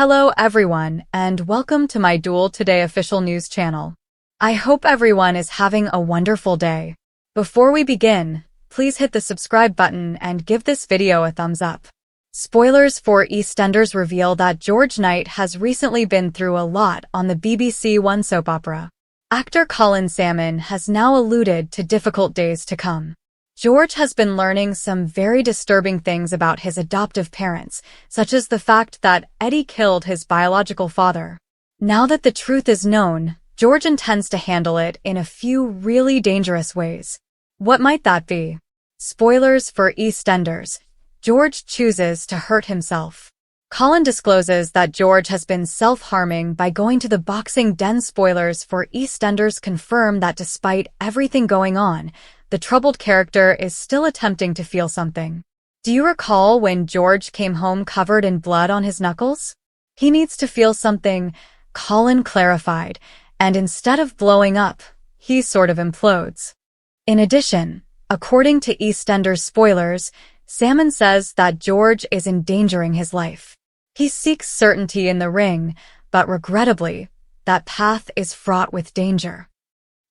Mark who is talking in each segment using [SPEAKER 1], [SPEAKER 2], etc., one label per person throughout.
[SPEAKER 1] Hello everyone, and welcome to my Duel Today official news channel. I hope everyone is having a wonderful day. Before we begin, please hit the subscribe button and give this video a thumbs up. Spoilers for EastEnders reveal that George Knight has recently been through a lot on the BBC One soap opera. Actor Colin Salmon has now alluded to difficult days to come. George has been learning some very disturbing things about his adoptive parents, such as the fact that Eddie killed his biological father. Now that the truth is known, George intends to handle it in a few really dangerous ways. What might that be? Spoilers for EastEnders. George chooses to hurt himself. Colin discloses that George has been self-harming by going to the boxing den. Spoilers for EastEnders confirm that despite everything going on, the troubled character is still attempting to feel something. Do you recall when George came home covered in blood on his knuckles? He needs to feel something, Colin clarified, and instead of blowing up, he sort of implodes. In addition, according to EastEnders spoilers, Salmon says that George is endangering his life. He seeks certainty in the ring, but regrettably, that path is fraught with danger.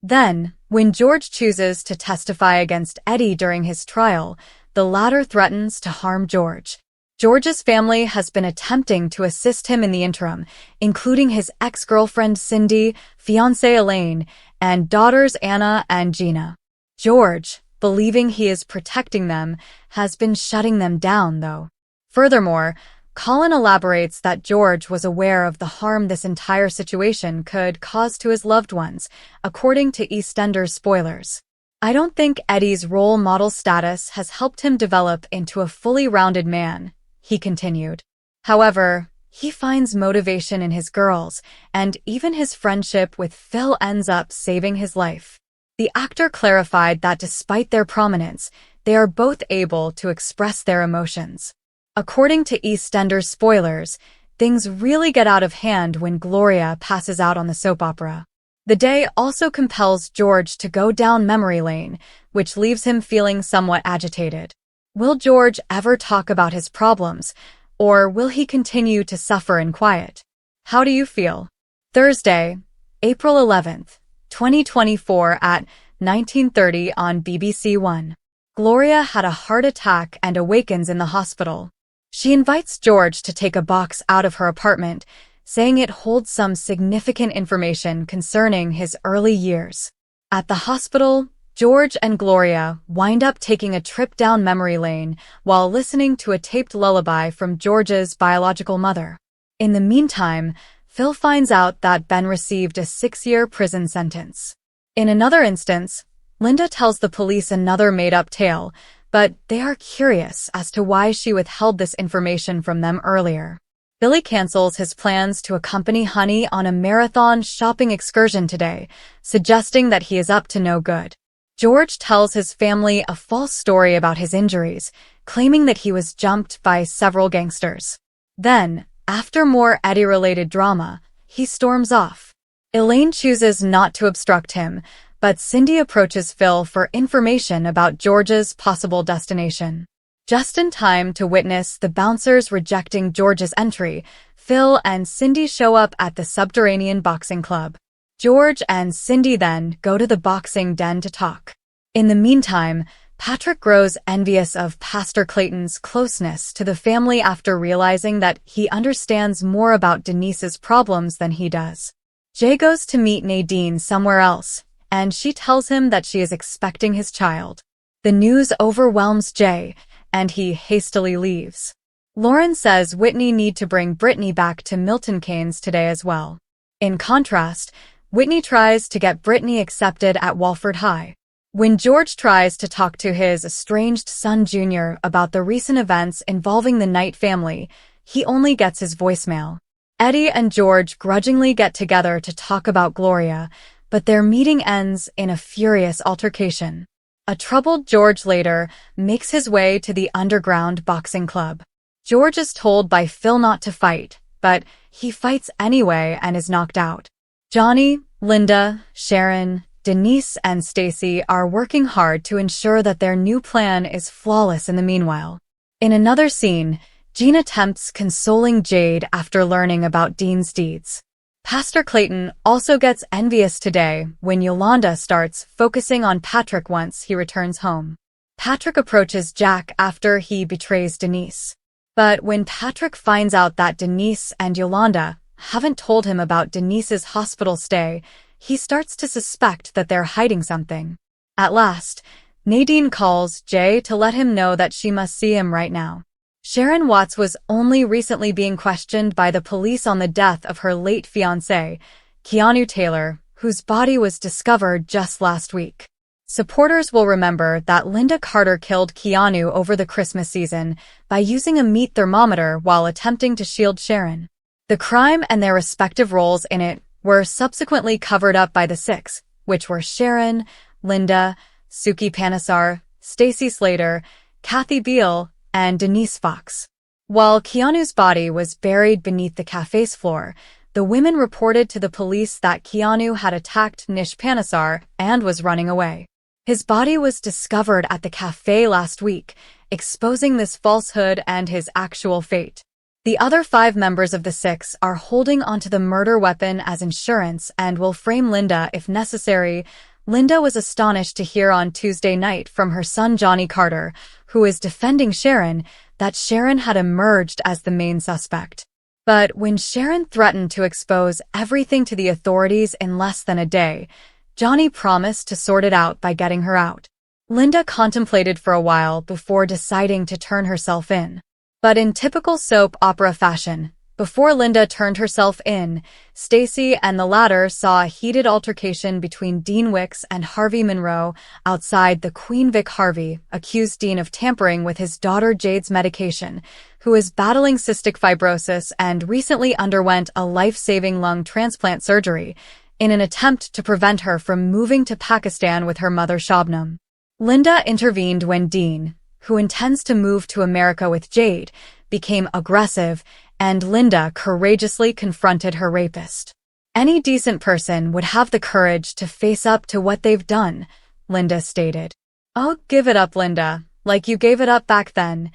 [SPEAKER 1] Then, when George chooses to testify against Eddie during his trial, the latter threatens to harm George. George's family has been attempting to assist him in the interim, including his ex-girlfriend Cindy, fiancée Elaine, and daughters Anna and Gina. George, believing he is protecting them, has been shutting them down, though. Furthermore, Colin elaborates that George was aware of the harm this entire situation could cause to his loved ones, according to EastEnders spoilers. I don't think Eddie's role model status has helped him develop into a fully rounded man, he continued. However, he finds motivation in his girls, and even his friendship with Phil ends up saving his life. The actor clarified that despite their prominence, they are both able to express their emotions. According to EastEnders spoilers, things really get out of hand when Gloria passes out on the soap opera. The day also compels George to go down memory lane, which leaves him feeling somewhat agitated. Will George ever talk about his problems, or will he continue to suffer in quiet? How do you feel? Thursday, April 11th, 2024 at 19:30 on BBC One. Gloria had a heart attack and awakens in the hospital. She invites George to take a box out of her apartment, saying it holds some significant information concerning his early years. At the hospital, George and Gloria wind up taking a trip down memory lane while listening to a taped lullaby from George's biological mother. In the meantime, Phil finds out that Ben received a 6-year prison sentence. In another instance, Linda tells the police another made-up tale, but they are curious as to why she withheld this information from them earlier. Billy cancels his plans to accompany Honey on a marathon shopping excursion today, suggesting that he is up to no good. George tells his family a false story about his injuries, claiming that he was jumped by several gangsters. Then, after more Eddie-related drama, he storms off. Elaine chooses not to obstruct him, but Cindy approaches Phil for information about George's possible destination. Just in time to witness the bouncers rejecting George's entry, Phil and Cindy show up at the subterranean boxing club. George and Cindy then go to the boxing den to talk. In the meantime, Patrick grows envious of Pastor Clayton's closeness to the family after realizing that he understands more about Denise's problems than he does. Jay goes to meet Nadine somewhere else, and she tells him that she is expecting his child. The news overwhelms Jay, and he hastily leaves. Lauren says Whitney need to bring Brittany back to Milton Keynes today as well. In contrast, Whitney tries to get Brittany accepted at Walford High. When George tries to talk to his estranged son Junior about the recent events involving the Knight family, he only gets his voicemail. Eddie and George grudgingly get together to talk about Gloria, but their meeting ends in a furious altercation. A troubled George later makes his way to the underground boxing club. George is told by Phil not to fight, but he fights anyway and is knocked out. Johnny, Linda, Sharon, Denise, and Stacy are working hard to ensure that their new plan is flawless in the meanwhile. In another scene, Jean attempts consoling Jade after learning about Dean's deeds. Pastor Clayton also gets envious today when Yolanda starts focusing on Patrick once he returns home. Patrick approaches Jack after he betrays Denise. But when Patrick finds out that Denise and Yolanda haven't told him about Denise's hospital stay, he starts to suspect that they're hiding something. At last, Nadine calls Jay to let him know that she must see him right now. Sharon Watts was only recently being questioned by the police on the death of her late fiancé, Keanu Taylor, whose body was discovered just last week. Supporters will remember that Linda Carter killed Keanu over the Christmas season by using a meat thermometer while attempting to shield Sharon. The crime and their respective roles in it were subsequently covered up by the six, which were Sharon, Linda, Suki Panesar, Stacy Slater, Kathy Beale, and Denise Fox. While Keanu's body was buried beneath the cafe's floor, the women reported to the police that Keanu had attacked Nish Panesar and was running away. His body was discovered at the cafe last week, exposing this falsehood and his actual fate. The other 5 members of the six are holding onto the murder weapon as insurance and will frame Linda if necessary. Linda was astonished to hear on Tuesday night from her son Johnny Carter, who is defending Sharon, that Sharon had emerged as the main suspect. But when Sharon threatened to expose everything to the authorities in less than a day, Johnny promised to sort it out by getting her out. Linda contemplated for a while before deciding to turn herself in. But in typical soap opera fashion, before Linda turned herself in, Stacy and the latter saw a heated altercation between Dean Wicks and Harvey Monroe outside the Queen. Vic Harvey accused Dean of tampering with his daughter Jade's medication, who is battling cystic fibrosis and recently underwent a life-saving lung transplant surgery, in an attempt to prevent her from moving to Pakistan with her mother Shabnam. Linda intervened when Dean, who intends to move to America with Jade, became aggressive, and Linda courageously confronted her rapist. Any decent person would have the courage to face up to what they've done, Linda stated. "Oh, give it up, Linda, like you gave it up back then,"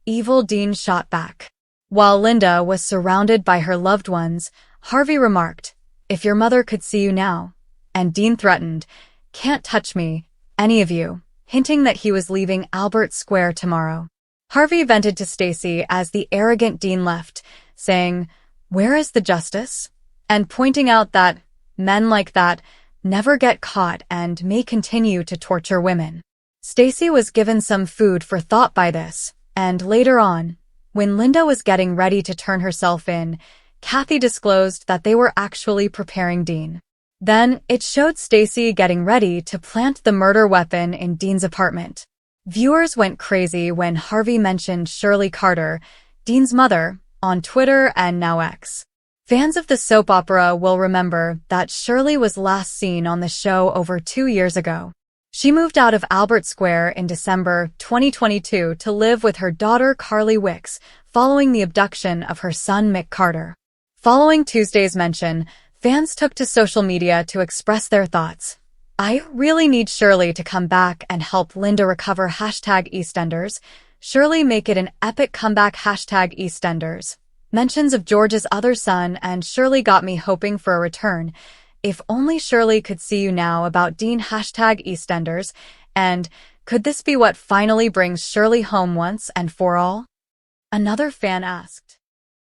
[SPEAKER 1] evil Dean shot back. While Linda was surrounded by her loved ones, Harvey remarked, "If your mother could see you now," and Dean threatened, "Can't touch me, any of you," hinting that he was leaving Albert Square tomorrow. Harvey vented to Stacy as the arrogant Dean left, saying, "Where is the justice?" and pointing out that men like that never get caught and may continue to torture women. Stacy was given some food for thought by this, and later on, when Linda was getting ready to turn herself in, Kathy disclosed that they were actually preparing Dean. Then, it showed Stacy getting ready to plant the murder weapon in Dean's apartment. Viewers went crazy when Harvey mentioned Shirley Carter, Dean's mother, on Twitter and now X. Fans of the soap opera will remember that Shirley was last seen on the show over 2 years ago. She moved out of Albert Square in December 2022 to live with her daughter Carly Wicks following the abduction of her son Mick Carter. Following Tuesday's mention, fans took to social media to express their thoughts. "I really need Shirley to come back and help Linda recover #EastEnders. Shirley make it an epic comeback #EastEnders. Mentions of George's other son and Shirley got me hoping for a return. If only Shirley could see you now about Dean #EastEnders, and could this be what finally brings Shirley home once and for all?" Another fan asked.